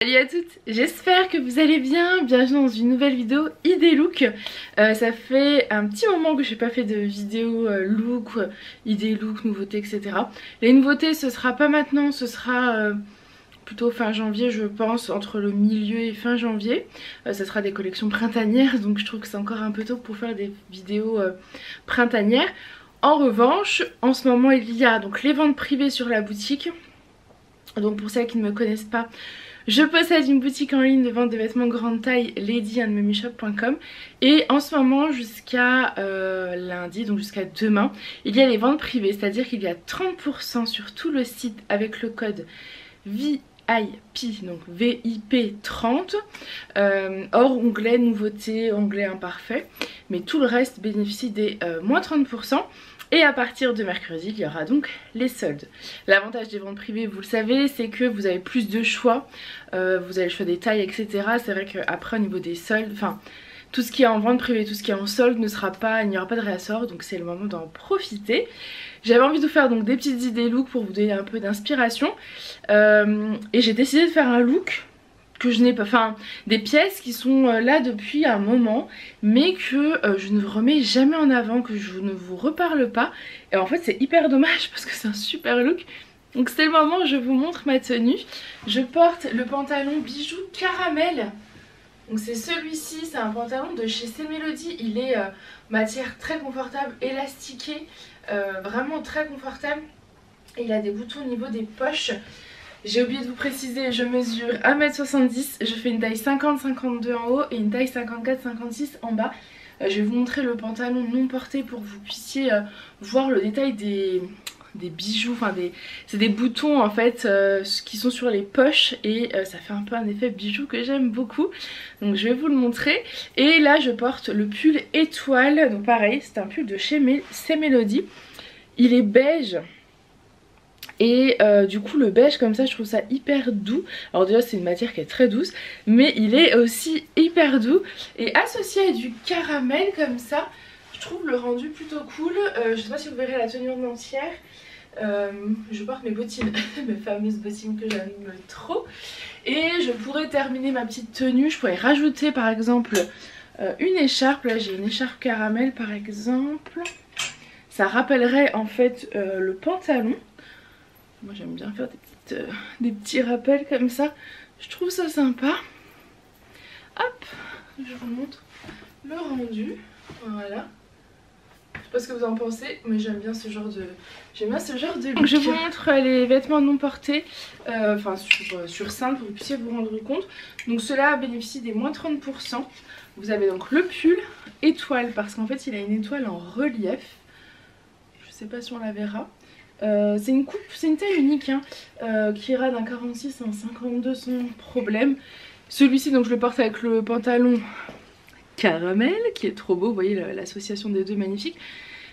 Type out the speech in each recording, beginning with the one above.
Salut à toutes, j'espère que vous allez bien, bienvenue dans une nouvelle vidéo idée look. Ça fait un petit moment que je n'ai pas fait de vidéo look, idée look, nouveautés, etc. Les nouveautés ce sera pas maintenant, ce sera plutôt fin janvier je pense, entre le milieu et fin janvier. Ça sera des collections printanières, donc je trouve que c'est encore un peu tôt pour faire des vidéos printanières. En revanche, en ce moment il y a donc les ventes privées sur la boutique. Donc pour celles qui ne me connaissent pas, je possède une boutique en ligne de vente de vêtements grande taille, ladyandmummyshop.com. Et en ce moment jusqu'à lundi, donc jusqu'à demain, il y a les ventes privées, c'est-à-dire qu'il y a 30% sur tout le site avec le code VIP, donc VIP 30, hors onglet nouveauté, onglet imparfait, mais tout le reste bénéficie des moins 30%. Et à partir de mercredi, il y aura donc les soldes. L'avantage des ventes privées, vous le savez, c'est que vous avez plus de choix. Vous avez le choix des tailles, etc. C'est vrai qu'après, au niveau des soldes, enfin, tout ce qui est en vente privée, tout ce qui est en solde ne sera pas, il n'y aura pas de réassort. Donc c'est le moment d'en profiter. J'avais envie de vous faire donc des petites idées look pour vous donner un peu d'inspiration. Et j'ai décidé de faire un look que je n'ai pas, enfin des pièces qui sont là depuis un moment mais que je ne remets jamais en avant, que je ne vous reparle pas, et en fait c'est hyper dommage parce que c'est un super look. Donc c'est le moment où je vous montre ma tenue. Je porte le pantalon bijou caramel, donc c'est celui-ci, c'est un pantalon de chez C-Melody. Il est matière très confortable, élastiqué, vraiment très confortable, et il a des boutons au niveau des poches. J'ai oublié de vous préciser, je mesure 1m70, je fais une taille 50-52 en haut et une taille 54-56 en bas. Je vais vous montrer le pantalon non porté pour que vous puissiez voir le détail des bijoux, enfin c'est des boutons en fait qui sont sur les poches, et ça fait un peu un effet bijou que j'aime beaucoup. Donc je vais vous le montrer. Et là je porte le pull étoile, donc pareil c'est un pull de chez C-Melody. Il est beige. Et du coup le beige comme ça je trouve ça hyper doux. Alors déjà c'est une matière qui est très douce, mais il est aussi hyper doux. Et associé à du caramel comme ça, je trouve le rendu plutôt cool. Je sais pas si vous verrez la tenue en entière. Je porte mes bottines, mes fameuses bottines que j'aime trop. Et je pourrais terminer ma petite tenue, je pourrais rajouter par exemple une écharpe. Là j'ai une écharpe caramel par exemple. Ça rappellerait en fait le pantalon. Moi j'aime bien faire des petits rappels comme ça, je trouve ça sympa. Hop, je vous montre le rendu, voilà. Je sais pas ce que vous en pensez, mais j'aime bien ce genre de look. Donc je vous montre les vêtements non portés, enfin sur Simple pour que vous puissiez vous rendre compte. Donc cela bénéficie des moins 30%. Vous avez donc le pull étoile, parce qu'en fait il a une étoile en relief. Je sais pas si on la verra. C'est une coupe, c'est une taille unique hein, qui ira d'un 46 à un 52 sans problème. Celui-ci donc je le porte avec le pantalon caramel qui est trop beau, vous voyez l'association des deux magnifique.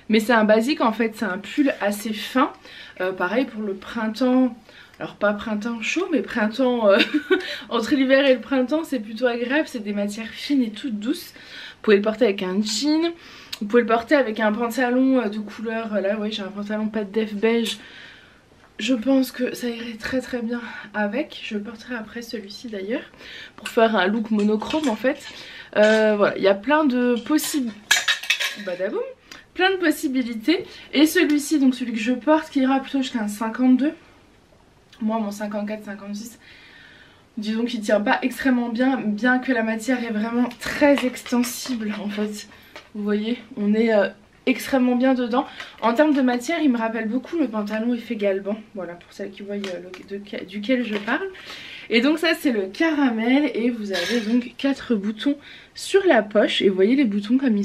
Mais c'est un basique en fait, c'est un pull assez fin, pareil pour le printemps. Alors pas printemps chaud mais printemps entre l'hiver et le printemps, c'est plutôt agréable, c'est des matières fines et toutes douces. Vous pouvez le porter avec un jean. Vous pouvez le porter avec un pantalon de couleur, là oui j'ai un pantalon pas de def beige. Je pense que ça irait très très bien avec. Je le porterai après celui-ci d'ailleurs, pour faire un look monochrome en fait. Voilà, il y a plein de badaboum, plein de possibilités. Et celui-ci, donc celui que je porte, qui ira plutôt jusqu'à un 52. Moi mon 54-56, disons qu'il tient pas extrêmement bien, bien que la matière est vraiment très extensible en fait. Vous voyez, on est extrêmement bien dedans. En termes de matière, il me rappelle beaucoup le pantalon effet Galban. Voilà, pour celles qui voient duquel je parle. Et donc ça, c'est le caramel. Et vous avez donc 4 boutons sur la poche. Et vous voyez les boutons comme ils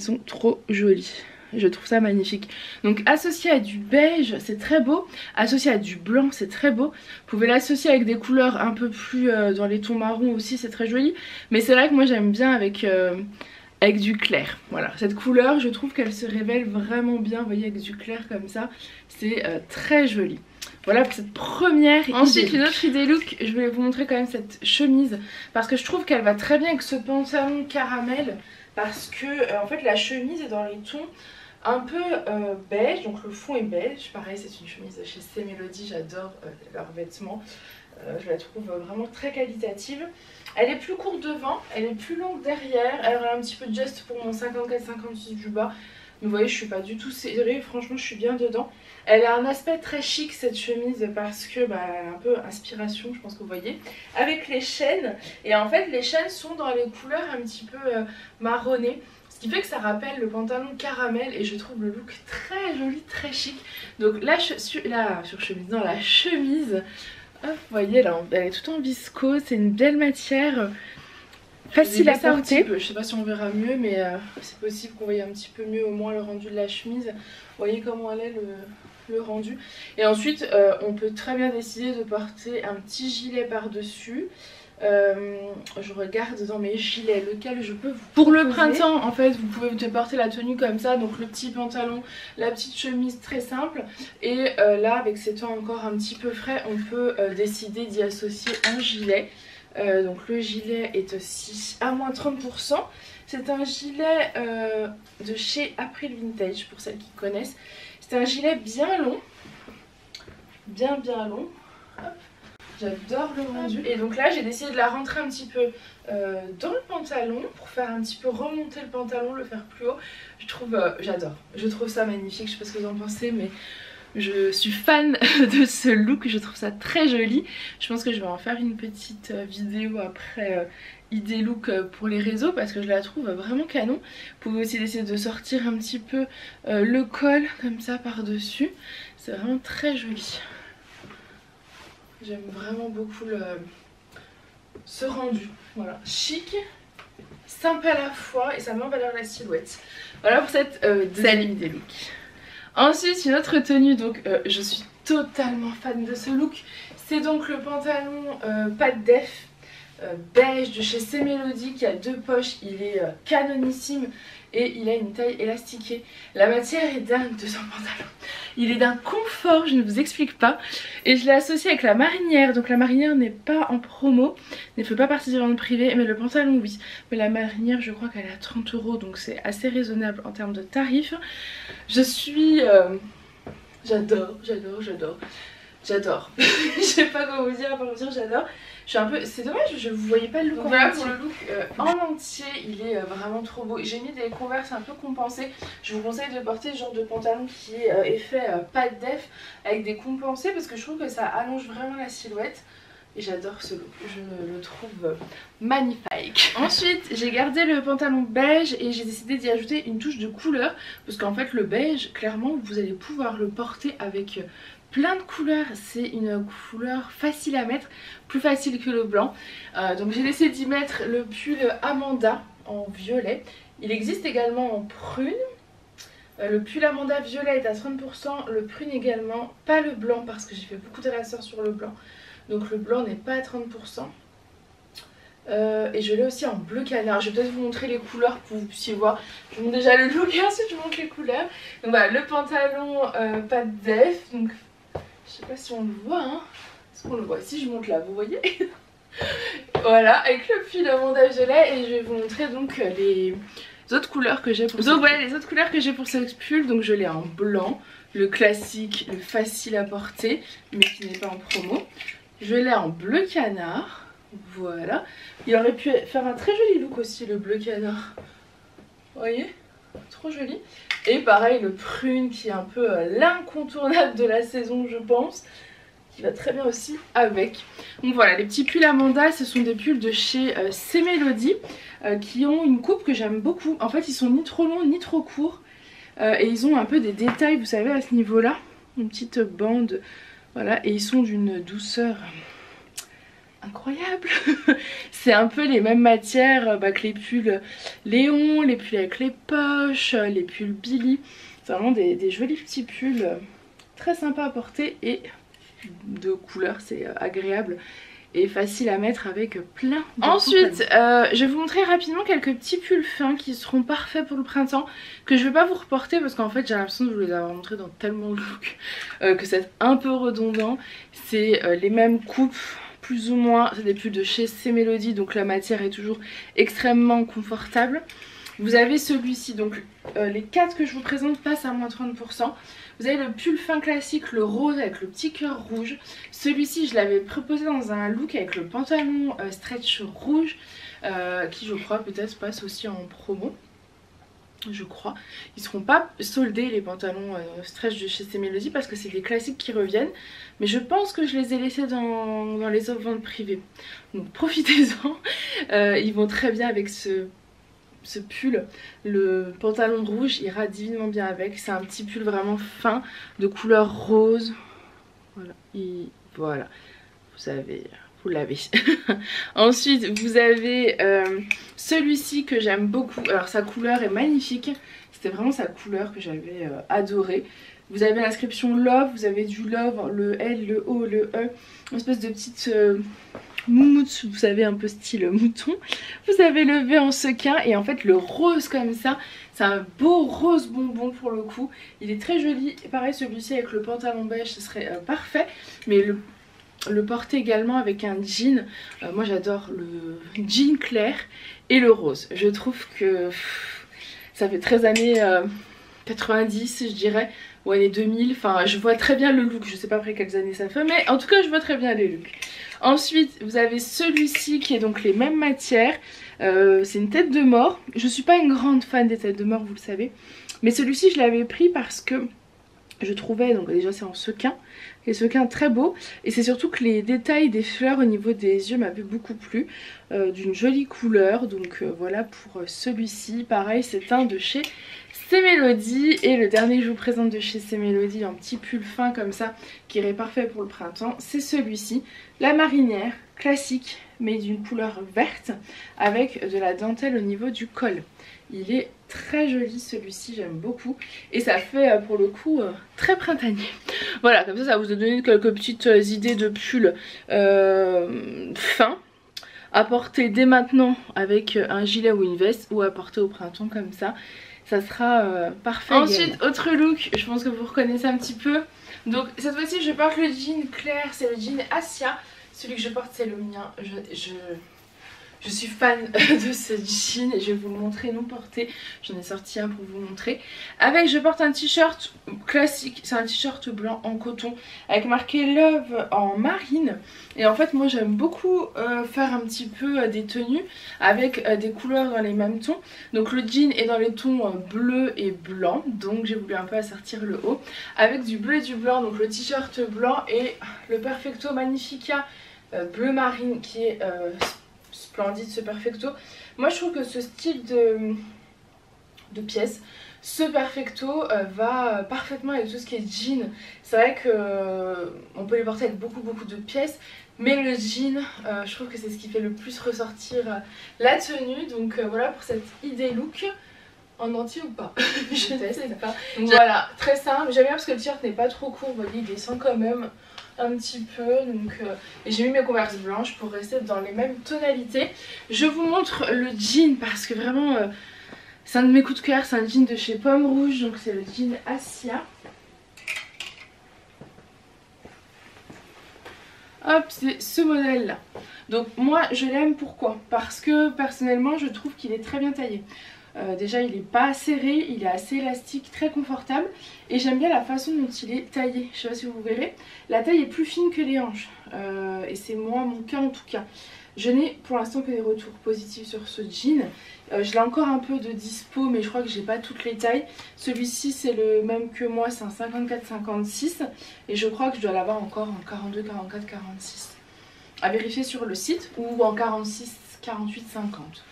sont trop jolis. Je trouve ça magnifique. Donc associé à du beige, c'est très beau. Associé à du blanc, c'est très beau. Vous pouvez l'associer avec des couleurs un peu plus dans les tons marrons aussi, c'est très joli. Mais c'est vrai que moi j'aime bien avec du clair. Voilà, cette couleur je trouve qu'elle se révèle vraiment bien, vous voyez, avec du clair comme ça, c'est très joli. Voilà pour cette première idée. Ensuite une autre idée look, je voulais vous montrer quand même cette chemise, parce que je trouve qu'elle va très bien avec ce pantalon caramel, parce que en fait la chemise est dans les tons un peu beige, donc le fond est beige. Pareil c'est une chemise chez C-Melody, j'adore leurs vêtements. Je la trouve vraiment très qualitative. Elle est plus courte devant, elle est plus longue derrière. Elle a un petit peu de geste pour mon 54-56 du bas. Vous voyez, je suis pas du tout serrée, franchement je suis bien dedans. Elle a un aspect très chic cette chemise parce que elle a un peu inspiration, je pense que vous voyez. Avec les chaînes, et en fait les chaînes sont dans les couleurs un petit peu marronnées. Ce qui fait que ça rappelle le pantalon caramel et je trouve le look très joli, très chic. Donc là, la chemise, hop, vous voyez là, elle est tout en viscose, c'est une belle matière. Facile à porter. Je sais pas si on verra mieux, mais c'est possible qu'on voie un petit peu mieux au moins le rendu de la chemise. Vous voyez comment elle est le rendu. Et ensuite, on peut très bien décider de porter un petit gilet par-dessus. Je regarde dans mes gilets lequel je peux vous Pour proposer. Le printemps, en fait, vous pouvez porter la tenue comme ça. Donc le petit pantalon, la petite chemise très simple. Et là, avec ces temps encore un petit peu frais, on peut décider d'y associer un gilet. Donc le gilet est aussi à moins 30%. C'est un gilet de chez April Vintage pour celles qui connaissent. C'est un gilet bien long, bien long. J'adore le rendu. Et donc là j'ai décidé de la rentrer un petit peu dans le pantalon pour faire un petit peu remonter le pantalon, le faire plus haut. J'adore. Je trouve ça magnifique. Je sais pas ce que vous en pensez, mais je suis fan de ce look, je trouve ça très joli. Je pense que je vais en faire une petite vidéo après idée look pour les réseaux parce que je la trouve vraiment canon. Vous pouvez aussi essayer de sortir un petit peu le col comme ça par dessus. C'est vraiment très joli. J'aime vraiment beaucoup ce rendu. Voilà, chic, simple à la fois et ça met en valeur la silhouette. Voilà pour cette deuxième idée look. Ensuite une autre tenue, donc je suis totalement fan de ce look. C'est donc le pantalon pas de def beige de chez C Melody qui a deux poches. Il est canonissime et il a une taille élastiquée. La matière est dingue de son pantalon. Il est d'un confort, je ne vous explique pas. Et je l'ai associé avec la marinière. Donc la marinière n'est pas en promo, ne fait pas partie des ventes privées, mais le pantalon oui. Mais la marinière je crois qu'elle est à 30 €, donc c'est assez raisonnable en termes de tarifs. Je suis... j'adore. Je sais pas comment vous dire, à part vous dire j'adore. Je suis un peu... C'est dommage, je vous voyais pas le look. Donc voilà pour le look en entier, il est vraiment trop beau. J'ai mis des Converse un peu compensés. Je vous conseille de porter ce genre de pantalon qui est effet pas de def avec des compensés parce que je trouve que ça allonge vraiment la silhouette. Et j'adore ce look, je le trouve magnifique. Ensuite j'ai gardé le pantalon beige et j'ai décidé d'y ajouter une touche de couleur. Parce qu'en fait le beige, clairement vous allez pouvoir le porter avec plein de couleurs. C'est une couleur facile à mettre, plus facile que le blanc. Donc j'ai décidé d'y mettre le pull Amanda en violet. Il existe également en prune. Le pull Amanda violet est à 30%, le prune également, pas le blanc parce que j'ai fait beaucoup de rasseurs sur le blanc. Donc le blanc n'est pas à 30%. Et je l'ai aussi en bleu canard. Je vais peut-être vous montrer les couleurs pour que vous puissiez voir. Je vous montre déjà le look et ensuite je vous montre les couleurs. Donc voilà, le pantalon pas de def. Donc je sais pas si on le voit, hein. Est-ce qu'on le voit? Si je monte là, vous voyez. Voilà, avec le pull Amanda violet. Et je vais vous montrer donc les autres couleurs que j'ai pour ce pull. Donc voilà les autres couleurs que j'ai pour ce pull. Donc je l'ai en blanc, le classique, le facile à porter, mais qui n'est pas en promo. Je l'ai en bleu canard, voilà. Il aurait pu faire un très joli look aussi le bleu canard. Vous voyez? Trop joli. Et pareil le prune qui est un peu l'incontournable de la saison je pense. Qui va très bien aussi avec. Donc voilà, les petits pulls Amanda, ce sont des pulls de chez C Melody qui ont une coupe que j'aime beaucoup. En fait ils sont ni trop longs ni trop courts. Et ils ont un peu des détails vous savez à ce niveau là. Une petite bande. Voilà, et ils sont d'une douceur incroyable. C'est un peu les mêmes matières que les pulls Léon, les pulls avec les poches, les pulls Billy. C'est vraiment des jolis petits pulls très sympas à porter et de couleur, c'est agréable et facile à mettre avec plein de Ensuite, je vais vous montrer rapidement quelques petits pulls fins qui seront parfaits pour le printemps, que je vais pas vous reporter parce qu'en fait j'ai l'impression de vous les avoir montrés dans tellement de looks que c'est un peu redondant. C'est les mêmes coupes plus ou moins, c'est des pulls de chez C Melody donc la matière est toujours extrêmement confortable. Vous avez celui-ci, donc les 4 que je vous présente passent à moins 30%. Vous avez le pull fin classique, le rose avec le petit cœur rouge. Celui-ci je l'avais proposé dans un look avec le pantalon stretch rouge qui je crois peut-être passe aussi en promo. Je crois. Ils seront pas soldés les pantalons stretch de chez Cmélodie parce que c'est des classiques qui reviennent. Mais je pense que je les ai laissés dans les offres ventes privées. Donc profitez-en. Ils vont très bien avec ce pull. Le pantalon rouge ira divinement bien avec. C'est un petit pull vraiment fin de couleur rose. Voilà. Voilà. Vous l'avez. Ensuite vous avez celui-ci que j'aime beaucoup. Alors sa couleur est magnifique. C'était vraiment sa couleur que j'avais adorée. Vous avez l'inscription Love, vous avez du Love, le L, le O, le E. Une espèce de petite moumoute, vous savez, un peu style mouton. Vous avez le V en sequin et en fait le rose comme ça. C'est un beau rose bonbon pour le coup. Il est très joli. Pareil celui-ci avec le pantalon beige ce serait parfait. Mais le porter également avec un jean. Moi j'adore le jean clair et le rose. Je trouve que ça fait 13 années 90 je dirais, ou années 2000. Enfin je vois très bien le look, je sais pas après quelles années ça fait, mais en tout cas je vois très bien les looks. Ensuite vous avez celui-ci qui est donc les mêmes matières. C'est une tête de mort. Je suis pas une grande fan des têtes de mort, vous le savez. Mais celui-ci je l'avais pris parce que je trouvais, donc déjà c'est en sequin, les sequins très beaux, et c'est surtout que les détails des fleurs au niveau des yeux m'avaient beaucoup plu, d'une jolie couleur. Donc voilà pour celui-ci. Pareil c'est un de chez Cmélodie, et le dernier que je vous présente de chez Cmélodie, un petit pull fin comme ça qui irait parfait pour le printemps, c'est celui-ci, la marinière classique mais d'une couleur verte avec de la dentelle au niveau du col. Il est très joli celui-ci, j'aime beaucoup. Et ça fait pour le coup très printanier. Voilà, comme ça vous a donné quelques petites idées de pulls fins à porter dès maintenant avec un gilet ou une veste, ou à porter au printemps comme ça. Ça sera parfait. Ensuite, autre look, je pense que vous reconnaissez un petit peu. Donc cette fois-ci je porte le jean clair, c'est le jean Asia. Celui que je porte c'est le mien. Je suis fan de ce jean et je vais vous le montrer non porté. J'en ai sorti un pour vous montrer. Avec, je porte un t-shirt classique. C'est un t-shirt blanc en coton avec marqué Love en marine. Et en fait moi j'aime beaucoup faire un petit peu des tenues avec des couleurs dans les mêmes tons. Donc le jean est dans les tons bleu et blanc. Donc j'ai voulu un peu assortir le haut avec du bleu et du blanc. Donc le t-shirt blanc et le Perfecto Magnifica bleu marine qui est splendide, ce Perfecto. Moi je trouve que ce style de pièce, ce Perfecto va parfaitement avec tout ce qui est jean. C'est vrai que on peut les porter avec beaucoup de pièces, mais le jean je trouve que c'est ce qui fait le plus ressortir la tenue. Donc voilà pour cette idée look. En entier ou pas? Je ne sais pas. Donc voilà, très simple. J'aime bien parce que le t-shirt n'est pas trop court, vous voyez, il descend quand même un petit peu. Donc, et j'ai mis mes converses blanches pour rester dans les mêmes tonalités. Je vous montre le jean parce que vraiment c'est un de mes coups de cœur. C'est un jean de chez Pomme Rouge, donc c'est le jean Asia. Hop, c'est ce modèle là. Donc moi je l'aime, pourquoi? Parce que personnellement je trouve qu'il est très bien taillé. Déjà il est pas serré, il est assez élastique, très confortable, et j'aime bien la façon dont il est taillé. Je sais pas si vous verrez, la taille est plus fine que les hanches et c'est moi mon cas en tout cas. Je n'ai pour l'instant que des retours positifs sur ce jean. Je l'ai encore un peu de dispo, mais je crois que j'ai pas toutes les tailles. Celui-ci c'est le même que moi, c'est un 54-56 et je crois que je dois l'avoir encore en 42, 44, 46. À vérifier sur le site, ou en 46, 48, 50.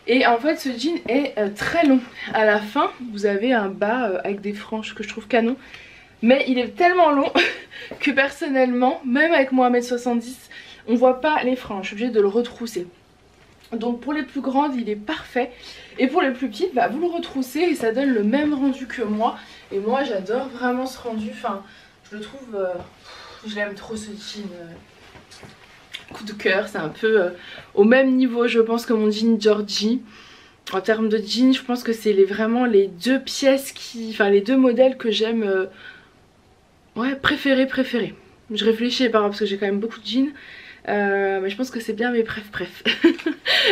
Et en fait ce jean est très long. À la fin vous avez un bas avec des franges que je trouve canon. Mais il est tellement long que personnellement, même avec moi 1m70, on voit pas les franges. Je suis obligée de le retrousser. Donc pour les plus grandes il est parfait. Et pour les plus petites bah, vous le retroussez et ça donne le même rendu que moi. Et moi j'adore vraiment ce rendu. Enfin je le trouve... je l'aime trop ce jean. Coup de cœur, c'est un peu au même niveau je pense que mon jean Georgie. En termes de jean je pense que c'est vraiment les deux pièces enfin les deux modèles que j'aime ouais préférés. Je réfléchis par parce que j'ai quand même beaucoup de jeans, Mais je pense que c'est bien mes bref.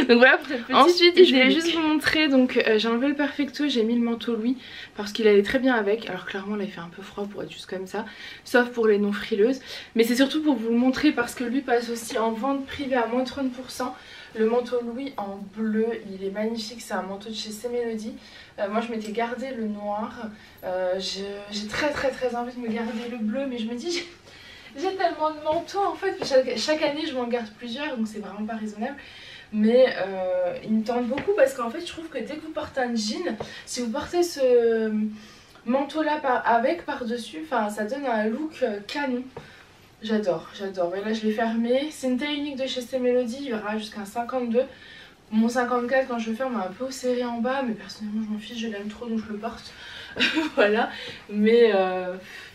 Donc voilà pour cette petite. Ensuite je voulais juste vous montrer, donc j'ai enlevé le Perfecto, j'ai mis le manteau Louis parce qu'il allait très bien avec. Alors clairement là il fait un peu froid pour être juste comme ça, sauf pour les non frileuses. Mais c'est surtout pour vous le montrer parce que lui passe aussi en vente privée à moins 30%. Le manteau Louis en bleu, il est magnifique, c'est un manteau de chez C-Melody. Moi je m'étais gardé le noir, j'ai très envie de me garder le bleu, mais je me dis j'ai tellement de manteaux en fait, chaque année je m'en garde plusieurs, donc c'est vraiment pas raisonnable. Mais il me tente beaucoup parce qu'en fait je trouve que dès que vous portez un jean, si vous portez ce manteau là avec par-dessus, ça donne un look canon. J'adore. Et là je l'ai fermé. C'est une taille unique de chez C-Melody, il y aura jusqu'à 52. Mon 54 quand je le ferme est un peu serré en bas, mais personnellement je m'en fiche, je l'aime trop donc je le porte. Voilà, mais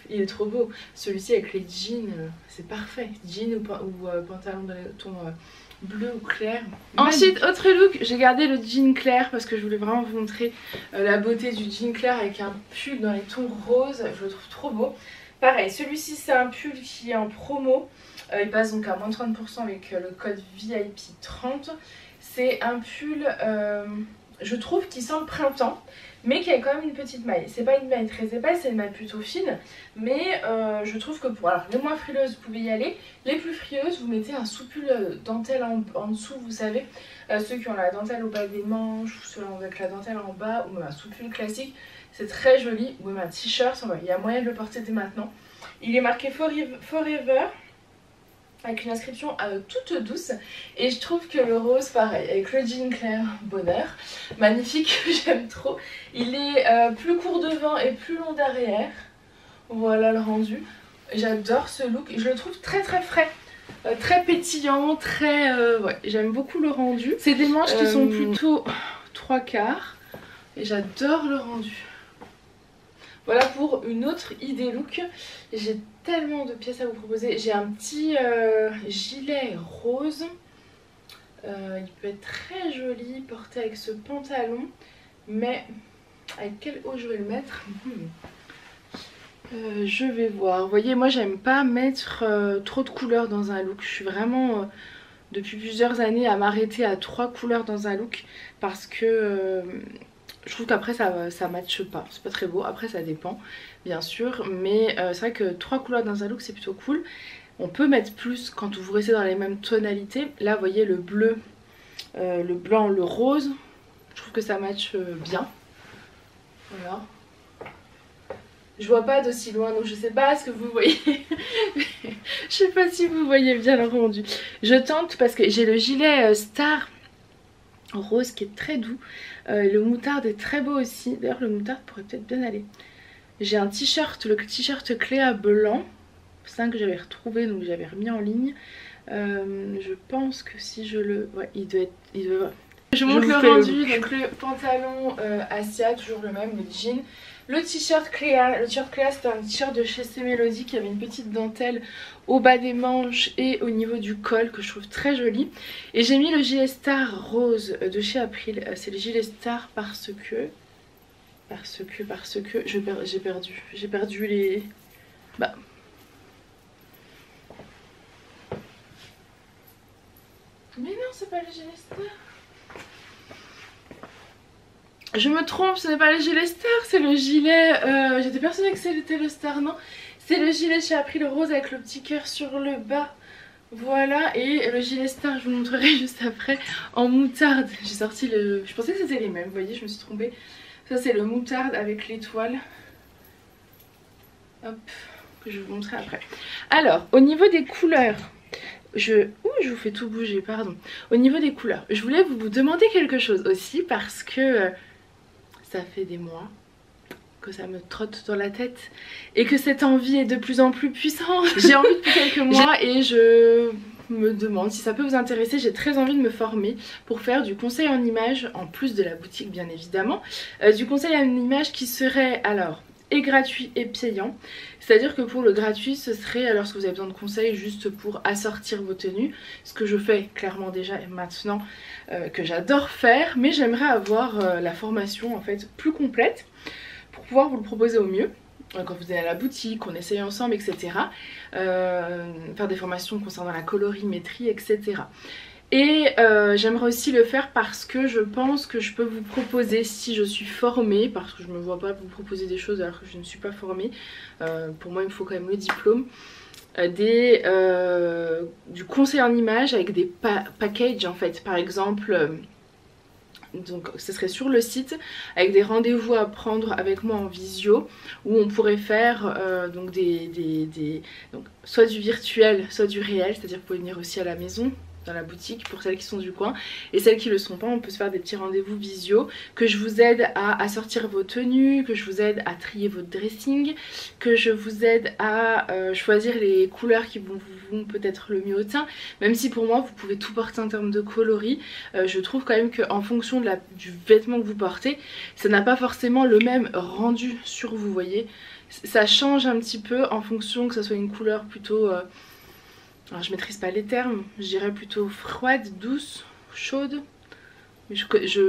il est trop beau. Celui-ci avec les jeans, c'est parfait. Jean ou pantalon de ton bleu ou clair. Ensuite, autre look, j'ai gardé le jean clair parce que je voulais vraiment vous montrer la beauté du jean clair avec un pull dans les tons roses. Je le trouve trop beau. Pareil, celui-ci c'est un pull qui est en promo. Il passe donc à moins 30% avec le code VIP 30. C'est un pull, je trouve, qui sent le printemps, mais qui a quand même une petite maille. C'est pas une maille très épaisse, c'est une maille plutôt fine, mais je trouve que pour les moins frileuses vous pouvez y aller. Les plus frileuses vous mettez un sous-pull dentelle en dessous, vous savez, ceux qui ont la dentelle au bas des manches, ou ceux avec la dentelle en bas, ou même un sous-pull classique, c'est très joli. Ou même un t-shirt, il y a moyen de le porter dès maintenant. Il est marqué Forever, avec une inscription toute douce, et je trouve que le rose pareil avec le jean clair, bonheur, magnifique, j'aime trop. Il est plus court devant et plus long derrière, voilà le rendu. J'adore ce look, je le trouve très frais, très pétillant, ouais, j'aime beaucoup le rendu. C'est des manches qui sont plutôt 3/4 et j'adore le rendu. Voilà pour une autre idée look. J'ai tellement de pièces à vous proposer. J'ai un petit gilet rose. Il peut être très joli porté avec ce pantalon. Mais avec quel haut je vais le mettre? Je vais voir. Vous voyez, moi j'aime pas mettre trop de couleurs dans un look. Je suis vraiment depuis plusieurs années à m'arrêter à 3 couleurs dans un look. Parce que... je trouve qu'après ça matche pas, c'est pas très beau, après ça dépend bien sûr, mais c'est vrai que 3 couleurs dans un look c'est plutôt cool. On peut mettre plus quand vous restez dans les mêmes tonalités. Là vous voyez le bleu, le blanc, le rose, je trouve que ça matche bien. Voilà. Je vois pas d'aussi loin donc je sais pas ce que vous voyez. Je sais pas si vous voyez bien le rendu. Je tente parce que j'ai le gilet Star rose qui est très doux. Le moutarde est très beau aussi. D'ailleurs le moutarde pourrait peut-être bien aller. J'ai un t-shirt, le t-shirt Cléa blanc. C'est un que j'avais retrouvé donc j'avais remis en ligne. Je pense que si je le... Ouais, il doit être... Je montre le rendu, donc le pantalon Asia, toujours le même, le jean. Le t-shirt Cléa, c'était un t-shirt de chez C-Melody qui avait une petite dentelle au bas des manches et au niveau du col que je trouve très joli. Et j'ai mis le gilet Star rose de chez April, c'est le gilet Star parce que j'ai perdu les... Bah... Mais non, c'est pas le gilet Star. Je me trompe, ce n'est pas le gilet Star, c'est le gilet... J'étais persuadée que c'était le Star, non. C'est le gilet chez April le rose avec le petit cœur sur le bas. Voilà, et le gilet Star, je vous montrerai juste après, en moutarde. J'ai sorti le... Je pensais que c'était les mêmes, vous voyez, je me suis trompée. Ça c'est le moutarde avec l'étoile. Hop, que je vais vous montrer après. Alors, au niveau des couleurs... je vous fais tout bouger, pardon. Au niveau des couleurs, je voulais vous demander quelque chose aussi parce que... ça fait des mois que ça me trotte dans la tête et que cette envie est de plus en plus puissante. J'ai envie depuis quelques mois et je me demande si ça peut vous intéresser. J'ai très envie de me former pour faire du conseil en images, en plus de la boutique bien évidemment. Du conseil en images qui serait alors et gratuit et payant. C'est à dire que pour le gratuit ce serait lorsque vous avez besoin de conseils juste pour assortir vos tenues, ce que je fais clairement déjà maintenant, que j'adore faire, mais j'aimerais avoir la formation en fait plus complète pour pouvoir vous le proposer au mieux. quand vous allez à la boutique, on essaye ensemble, etc. Faire des formations concernant la colorimétrie, etc. Et j'aimerais aussi le faire parce que je pense que je peux vous proposer, si je suis formée, parce que je ne me vois pas vous proposer des choses alors que je ne suis pas formée, pour moi il me faut quand même le diplôme, du conseil en image avec des packages en fait. Par exemple, donc ce serait sur le site avec des rendez-vous à prendre avec moi en visio où on pourrait faire donc donc, soit du virtuel soit du réel, c'est-à-dire que vous pouvez venir aussi à la maison dans la boutique pour celles qui sont du coin, et celles qui le sont pas, on peut se faire des petits rendez-vous visio, que je vous aide à sortir vos tenues, que je vous aide à trier votre dressing, que je vous aide à choisir les couleurs qui vont peut-être le mieux au teint, même si pour moi vous pouvez tout porter en termes de coloris. Je trouve quand même qu'en fonction du vêtement que vous portez, ça n'a pas forcément le même rendu sur vous, voyez. Ça change un petit peu en fonction que ça soit une couleur plutôt... alors je maîtrise pas les termes, je dirais plutôt froide, douce, chaude. Mais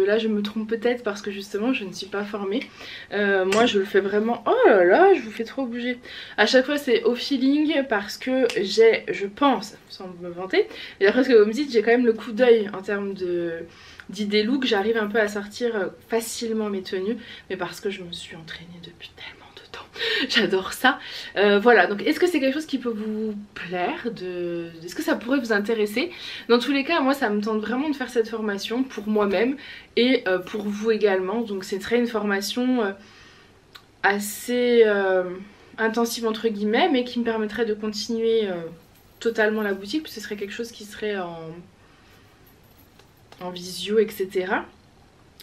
là je me trompe peut-être parce que justement je ne suis pas formée. Moi je le fais vraiment... Oh là là, je vous fais trop bouger. À chaque fois c'est au feeling parce que je pense, sans me vanter, et d'après ce que vous me dites, j'ai quand même le coup d'œil en termes d'idées look. J'arrive un peu à sortir facilement mes tenues, mais parce que je me suis entraînée depuis tellement. J'adore ça. Voilà, donc est-ce que c'est quelque chose qui peut vous plaire, est-ce que ça pourrait vous intéresser? Dans tous les cas, moi ça me tente vraiment de faire cette formation pour moi-même et pour vous également. Donc c'est très une formation assez intensive entre guillemets, mais qui me permettrait de continuer totalement la boutique, parce que ce serait quelque chose qui serait en visio, etc.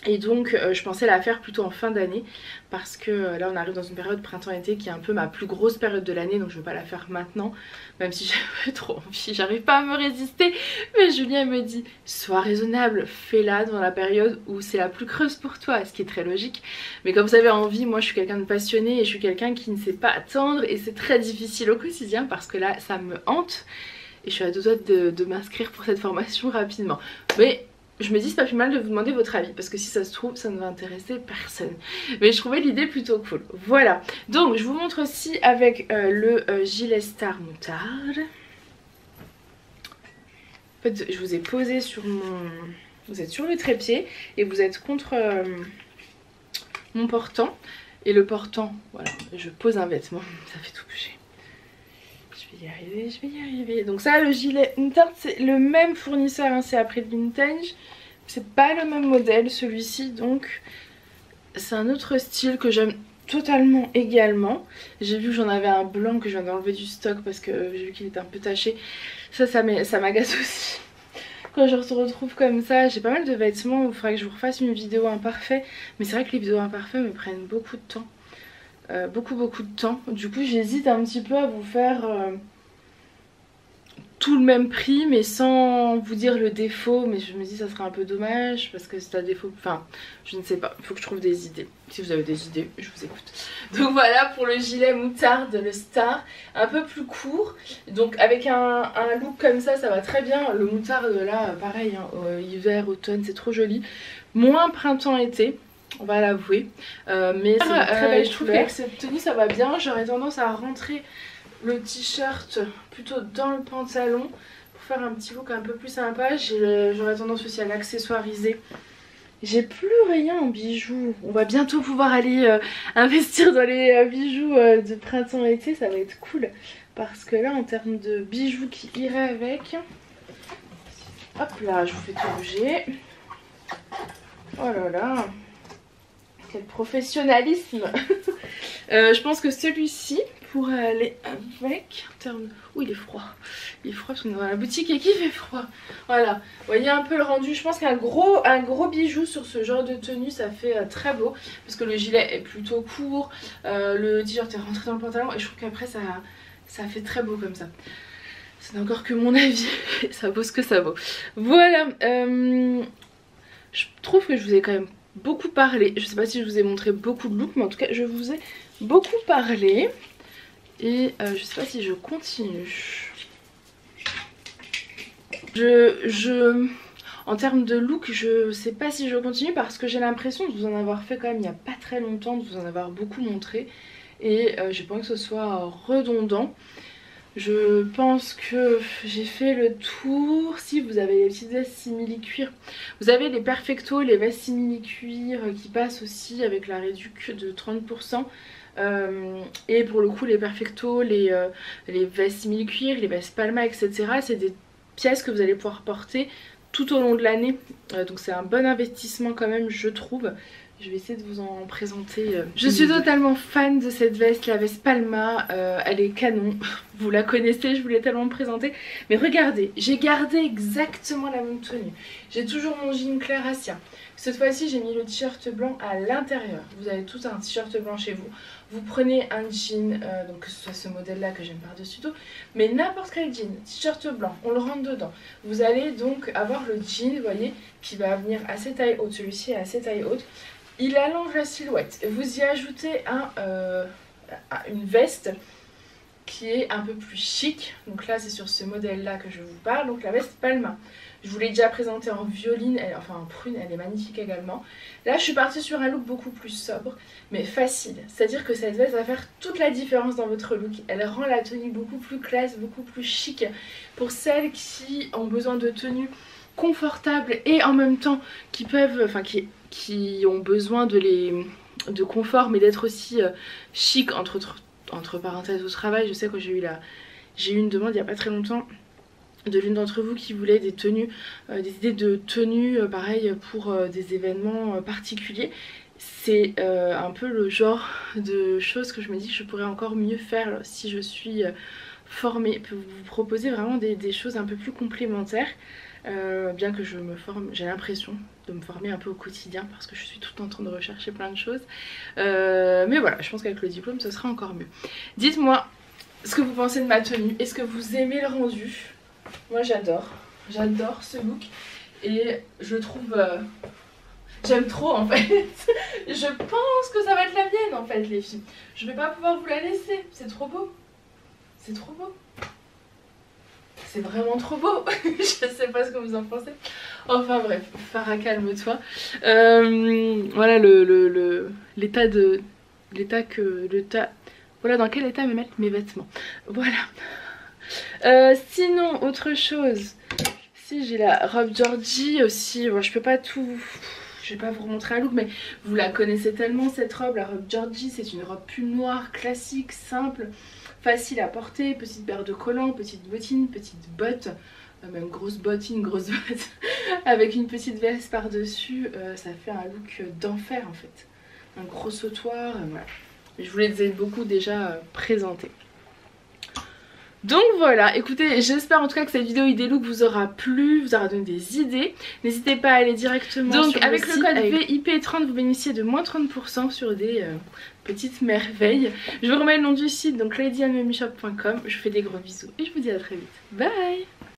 Et donc je pensais la faire plutôt en fin d'année parce que là on arrive dans une période printemps-été qui est un peu ma plus grosse période de l'année, donc je ne veux pas la faire maintenant, même si j'avais trop envie, j'arrive pas à me résister. Mais Julien me dit sois raisonnable, fais-la dans la période où c'est la plus creuse pour toi, ce qui est très logique. Mais comme vous avez envie, moi je suis quelqu'un de passionné et je suis quelqu'un qui ne sait pas attendre, et c'est très difficile au quotidien parce que là ça me hante et je suis à deux doigts de m'inscrire pour cette formation rapidement. Mais je me dis c'est pas plus mal de vous demander votre avis, parce que si ça se trouve ça ne va intéresser personne, mais je trouvais l'idée plutôt cool. Voilà, donc je vous montre aussi avec le gilet Star Moutarde. En fait je vous ai posé sur vous êtes sur le trépied et vous êtes contre mon portant, et le portant, voilà, je pose un vêtement, ça fait tout bouger. Je vais y arriver, je vais y arriver. Donc ça, le gilet Moutarde, c'est le même fournisseur, hein, c'est après Vintage. C'est pas le même modèle celui-ci, donc c'est un autre style que j'aime totalement également. J'ai vu que j'en avais un blanc que je viens d'enlever du stock parce que j'ai vu qu'il était un peu taché. Ça m'agace aussi. Quand je se retrouve comme ça, j'ai pas mal de vêtements où il faudrait que je vous refasse une vidéo imparfaite. Mais c'est vrai que les vidéos imparfaites me prennent beaucoup de temps. Beaucoup de temps. Du coup j'hésite un petit peu à vous faire tout le même prix mais sans vous dire le défaut, mais je me dis ça serait un peu dommage parce que c'est un défaut, enfin je ne sais pas, il faut que je trouve des idées. Si vous avez des idées, je vous écoute. Donc voilà pour le gilet Moutarde, le Star, un peu plus court, donc avec un look comme ça, ça va très bien. Le Moutarde là pareil, hein, hiver, automne, c'est trop joli, moins printemps-été, on va l'avouer, mais c'est une très belle. Je trouve qu'avec cette tenue ça va bien. J'aurais tendance à rentrer le t-shirt plutôt dans le pantalon pour faire un petit look un peu plus sympa. J'aurais tendance aussi à l'accessoiriser. J'ai plus rien en bijoux. On va bientôt pouvoir aller investir dans les bijoux de printemps-été, ça va être cool. Parce que là en termes de bijoux qui iraient avec, hop là, je vous fais tout bouger. Oh là là, quel professionnalisme. Je pense que celui-ci pourrait aller avec en termes... Ouh, il est froid. Il est froid parce qu'on est dans la boutique et qu'il fait froid. Voilà, vous voyez un peu le rendu. Je pense qu'un gros bijou sur ce genre de tenue, ça fait très beau. Parce que le gilet est plutôt court, le t-shirt est rentré dans le pantalon, et je trouve qu'après ça fait très beau comme ça. Ce n'est encore que mon avis, ça vaut ce que ça vaut. Voilà, je trouve que je vous ai quand même beaucoup parlé. Je sais pas si je vous ai montré beaucoup de looks, mais en tout cas je vous ai beaucoup parlé. Et je sais pas si je continue. En termes de look, je sais pas si je continue parce que j'ai l'impression de vous en avoir fait quand même il n'y a pas très longtemps, de vous en avoir beaucoup montré. et j'ai pas envie que ce soit redondant. Je pense que j'ai fait le tour. Si vous avez les petites vestes simili-cuir, vous avez les Perfecto, les vestes simili-cuir qui passent aussi avec la réduc de 30%. Et pour le coup les Perfecto, les vestes simili-cuir, les vestes Palma, etc. c'est des pièces que vous allez pouvoir porter tout au long de l'année. Donc c'est un bon investissement quand même, je trouve. Je vais essayer de vous en présenter. Je suis totalement fan de cette veste, la veste Palma, elle est canon. Vous la connaissez, je vous l'ai tellement présentée. Mais regardez, j'ai gardé exactement la même tenue. J'ai toujours mon jean clair Asia. Cette fois-ci, j'ai mis le t-shirt blanc à l'intérieur. Vous avez tout un t-shirt blanc chez vous. Vous prenez un jean, donc que ce soit ce modèle-là que j'aime par-dessus tout, mais n'importe quel jean, t-shirt blanc, on le rentre dedans. Vous allez donc avoir le jean, vous voyez, qui va venir assez taille haute. Celui-ci est assez taille haute. Il allonge la silhouette. Vous y ajoutez une veste qui est un peu plus chic. Donc là c'est sur ce modèle là que je vous parle. Donc la veste Palma. Je vous l'ai déjà présentée en violine, enfin en prune, elle est magnifique également. Là je suis partie sur un look beaucoup plus sobre mais facile. C'est-à-dire que cette veste va faire toute la différence dans votre look. Elle rend la tenue beaucoup plus classe, beaucoup plus chic. Pour celles qui ont besoin de tenues confortables et en même temps qui peuvent, qui ont besoin de confort mais d'être aussi chic entre parenthèses au travail. Je sais que j'ai eu une demande il n'y a pas très longtemps de l'une d'entre vous qui voulait des tenues, des idées de tenues pareil pour des événements particuliers. C'est un peu le genre de choses que je me dis que je pourrais encore mieux faire si je suis formée, pour vous proposer vraiment des choses un peu plus complémentaires. Bien que je me forme, j'ai l'impression de me former un peu au quotidien parce que je suis tout le temps en train de rechercher plein de choses. Mais voilà, je pense qu'avec le diplôme ce sera encore mieux. Dites-moi ce que vous pensez de ma tenue. Est-ce que vous aimez le rendu? Moi j'adore ce look et je trouve... j'aime trop en fait. Je pense que ça va être la mienne en fait les filles. Je vais pas pouvoir vous la laisser, c'est trop beau. C'est trop beau. C'est vraiment trop beau. Je sais pas ce que vous en pensez. Enfin bref, Farah calme-toi. Voilà l'état de... Voilà dans quel état me mettre mes vêtements. Voilà. Sinon, autre chose. Si j'ai la robe Georgie aussi. Bon, je peux pas tout... Je vais pas vous remontrer un look mais vous la connaissez tellement cette robe. La robe Georgie, c'est une robe pull noire, classique, simple, facile à porter, petite paire de collants, petite bottine, petite botte, même grosse bottine, grosse botte, avec une petite veste par dessus. Ça fait un look d'enfer en fait. Un gros sautoir, voilà. Je vous les ai beaucoup déjà présentés. Donc voilà, écoutez, j'espère en tout cas que cette vidéo idée look vous aura plu, vous aura donné des idées. N'hésitez pas à aller directement sur le site. Avec le code VIP30 vous bénéficiez de moins 30% sur des petites merveilles. Je vous remets le nom du site, donc ladyandmemishop.com. Je vous fais des gros bisous et je vous dis à très vite. Bye.